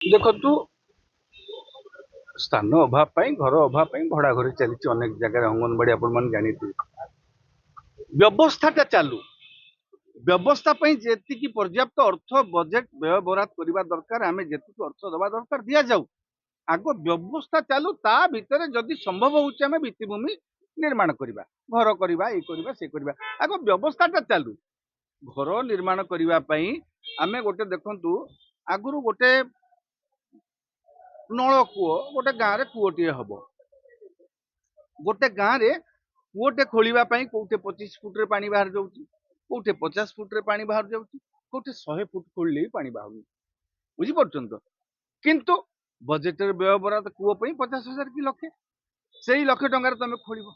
ଦେଖନ୍ତୁ ସ୍ଥାନ ଅଭାବ ପାଇଁ ଘର ଅଭାବ ପାଇଁ ଭଡା ଘରେ ଚାଲିଛି ଅନେକ ଜାଗାରେ ଅଙ୍ଗନବାଡି ଆପଣ ମାନେ ଜାଣିଥିବେ। ବ୍ୟବସ୍ଥାଟା ଚାଲୁ ବ୍ୟବସ୍ଥା ପାଇଁ ଯେତିକି ପର୍ଯ୍ୟାପ୍ତ ଅର୍ଥ ବଜେଟ ବ୍ୟୟ ବରାଦ କରିବା ଦରକାର ଆମେ ଯେତିକି ଅର୍ଥ ଦେବା ଦରକାର ଦିଆଯାଉ। ଆଗ ବ୍ୟବସ୍ଥା ଚାଲୁ ତା ଭିତରେ ଯଦି ସମ୍ଭବ ହଉଛି ଆମେ ଭିତ୍ତିଭୂମି ନିର୍ମାଣ କରିବା ଘର କରିବା ଏଇ କରିବା ସେ କରିବା ଆଗ ବ୍ୟବସ୍ଥାଟା ଚାଲୁ। ଘର ନିର୍ମାଣ କରିବା ପାଇଁ ଆମେ ଗୋଟେ ଦେଖନ୍ତୁ ଆଗରୁ ଗୋଟେ ନଳକୂଅ ଗୋଟେ ଗାଁରେ କୂଅଟିଏ ହବ ଗୋଟେ ଗାଁରେ କୂଅଟେ ଖୋଳିବା ପାଇଁ କୋଉଠି 25 ଫୁଟରେ ପାଣି ବାହାରି ଯାଉଛି କୋଉଠି 50 ଫୁଟରେ ପାଣି ବାହାରି ଯାଉଛି କୋଉଠି 100 ଫୁଟ ଖୋଳିଲେ ବି ପାଣି ବାହାରୁନି ବୁଝିପାରୁଛନ୍ତି ତ। କିନ୍ତୁ ବଜେଟରେ ବ୍ୟୟ ବରାଦ କୂଅ ପାଇଁ 50,000 କି ଲକ୍ଷେ ସେଇ ଲକ୍ଷେ ଟଙ୍କାରେ ତମେ ଖୋଳିବ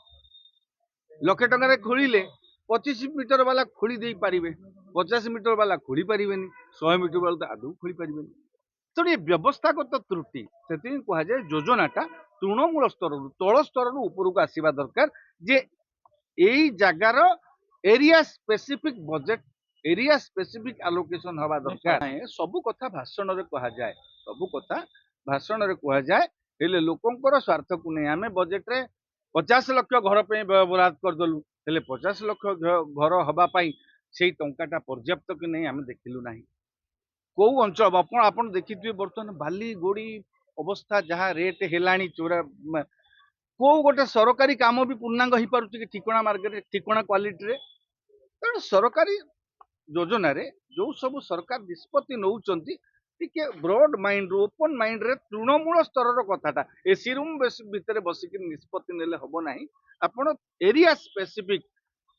ଲକ୍ଷେ ଟଙ୍କାରେ ଖୋଳିଲେ 25 ମିଟର ବାଲା ଖୋଳି ଦେଇ ପାରିବେ 50 ମିଟର ବାଲା ଖୋଳି ପାରିବେନି 100 ମିଟର ବାଲା ତ ଆଦୌ ଖୋଳି ପାରିବେନି। ତେଣୁ ଏ ବ୍ୟବସ୍ଥାଗତ ତ୍ରୁଟି ସେଥିପାଇଁ କୁହାଯାଏ ଯୋଜନାଟା ତୃଣମୂଳ ସ୍ତରରୁ ତଳ ସ୍ତରରୁ ଉପରକୁ ଆସିବା ଦରକାର ଯେ ଏଇ ଜାଗାର area specific budget area specific allocation ହବା ଦରକାର। ସବୁ କଥା ଭାଷଣରେ କୁହାଯାଏ ସବୁ କଥା ଭାଷଣରେ କୁହାଯାଏ ହେଲେ ଲୋକଙ୍କର ସ୍ୱାର୍ଥକୁ ନେଇ ଆମେ ବଜେଟରେ 50 ଲକ୍ଷ ଘର ପାଇଁ ବ୍ୟୟ ବରାଦ କରିଦେଲୁ ହେଲେ 50 ଲକ୍ଷ ଘର ହବା ପାଇଁ ସେଇ ଟଙ୍କାଟା ପର୍ଯ୍ୟାପ୍ତ କି ନେଇ ଆମେ ଦେଖିଲୁ ନାହିଁ। କୋଉ ଅଞ୍ଚଳ ଆପଣ ଆପଣ ଦେଖିଥିବେ ବର୍ତ୍ତମାନ ବାଲି ଗୋଡି ଅବସ୍ଥା ଯାହା ରେଟ୍ ହେଲାଣି ଚୋରା କୋଉ ଗୋଟେ ସରକାରୀ କାମ ବି ପୂର୍ଣ୍ଣାଙ୍ଗ ହେଇପାରୁଛି କି ଠିକଣା ମାର୍ଗରେ ଠିକଣା କ୍ୱାଲିଟିରେ। ତେଣୁ ସରକାରୀ ଯୋଜନାରେ ଯୋଉ ସବୁ ସରକାର ନିଷ୍ପତ୍ତି ନଉଛନ୍ତି ଟିକେ ବ୍ରଡ ମାଇଣ୍ଡ ଓପନ ମାଇଣ୍ଡରେ ତୃଣମୂଳ ସ୍ତରର କଥାଟା ଏସି ରୁମ୍ ଭିତରେ ବସିକି ନିଷ୍ପତ୍ତି ନେଲେ ହବ ନାହିଁ। ଆପଣ ଏରିଆ ସ୍ପେସିଫିକ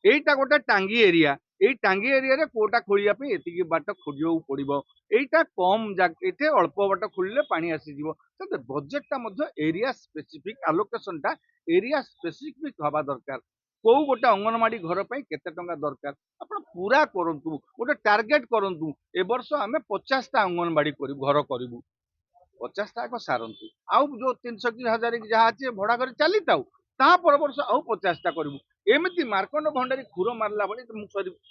ଏଇଟା ଗୋଟେ ଟାଙ୍ଗି ଏରିଆ ଏଇ ଟାଙ୍ଗି ଏରିଆରେ କୋଉଟା ଖୋଳିବା ପାଇଁ ଏତିକି ବାଟ ଖୋଜିବାକୁ ପଡିବ ଏଇଟା କମ ଏଠି ଅଳ୍ପ ବାଟ ଖୋଳିଲେ ପାଣି ଆସିଯିବ। ବଜେଟଟା ମଧ୍ୟ ଏରିଆ ସ୍ପେସିଫିକ ଆଲୋକେସନଟା ଏରିଆ ସ୍ପେସିଫିକ ହବା ଦରକାର। କୋଉ ଗୋଟେ ଅଙ୍ଗନବାଡି ଘର ପାଇଁ କେତେ ଟଙ୍କା ଦରକାର ଆପଣ ପୁରା କରନ୍ତୁ ଗୋଟେ ଟାର୍ଗେଟ କରନ୍ତୁ ଏ ବର୍ଷ ଆମେ 50ଟା ଅଙ୍ଗନବାଡି ଘର କରିବୁ 50ଟା ଆଗ ସାରନ୍ତୁ ଆଉ ଯୋଉ 300 କି 1000 ଯାହା ଅଛି ଭଡା କରି ଚାଲିଥାଉ ତା ପର ବର୍ଷ ଆଉ 50ଟା କରିବୁ। ଏମିତି ମାର୍କଣ୍ଡ ଭଣ୍ଡାରୀ ଖୁର ମାରିଲା ଭଳି ମୁଁ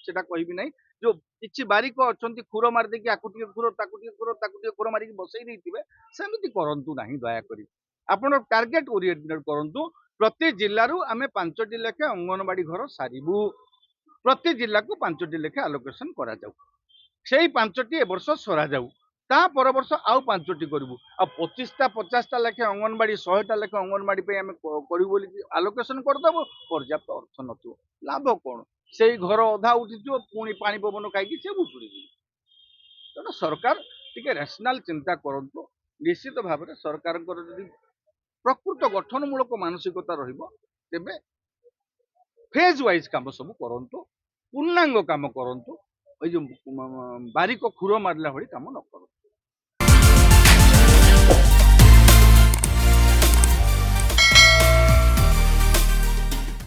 ସେଟା କହିବି ନାହିଁ ଯୋଉ କିଛି ବାରିକ ଅଛନ୍ତି ଖୁର ମାରି ଦେଇକି ଆକୁ ଟିକେ ଖୁର ତାକୁ ଟିକେ ଖୁର ତାକୁ ଟିକେ ଖୁର ମାରିକି ବସେଇ ଦେଇଥିବେ ସେମିତି କରନ୍ତୁ ନାହିଁ ଦୟାକରି। ଆପଣ ଟାର୍ଗେଟ ଓରିଏଣ୍ଟେଡ କରନ୍ତୁ ପ୍ରତି ଜିଲ୍ଲାରୁ ଆମେ 5ଟି ଲେଖା ଅଙ୍ଗନବାଡି ଘର ସାରିବୁ ପ୍ରତି ଜିଲ୍ଲାକୁ 5ଟି ଲେଖା ଆଲୋକେସନ କରାଯାଉ ସେଇ 5ଟି ଏ ବର୍ଷ ସରାଯାଉ ତା ପର ବର୍ଷ ଆଉ 5ଟି କରିବୁ ଆଉ 25ଟା 50ଟା ଲେଖା ଅଙ୍ଗନବାଡି 100ଟା ଲେଖା ଅଙ୍ଗନବାଡି ପାଇଁ ଆମେ କରିବୁ ବୋଲି ଆଲୋକେସନ କରିଦେବୁ ପର୍ଯ୍ୟାପ୍ତ ଅର୍ଥ ନଥିବ ଲାଭ କଣ ସେଇ ଘର ଅଧା ଉଠିଯିବ ପୁଣି ପାଣି ପବନ ଖାଇକି ସେ ଭୁଷୁଡିଯିବ। ତେଣୁ ସରକାର ଟିକେ ରେସନାଲ ଚିନ୍ତା କରନ୍ତୁ ନିଶ୍ଚିତ ଭାବରେ ସରକାରଙ୍କର ଯଦି ପ୍ରକୃତ ଗଠନମୂଳକ ମାନସିକତା ରହିବ ତେବେ ଫେଜ ୱାଇଜ କାମ ସବୁ କରନ୍ତୁ ପୂର୍ଣ୍ଣାଙ୍ଗ କାମ କରନ୍ତୁ ଏଇ ଯୋଉ ବାରିକ ଖୁର ମାରିଲା ଭଳି କାମ ନ କରନ୍ତୁ।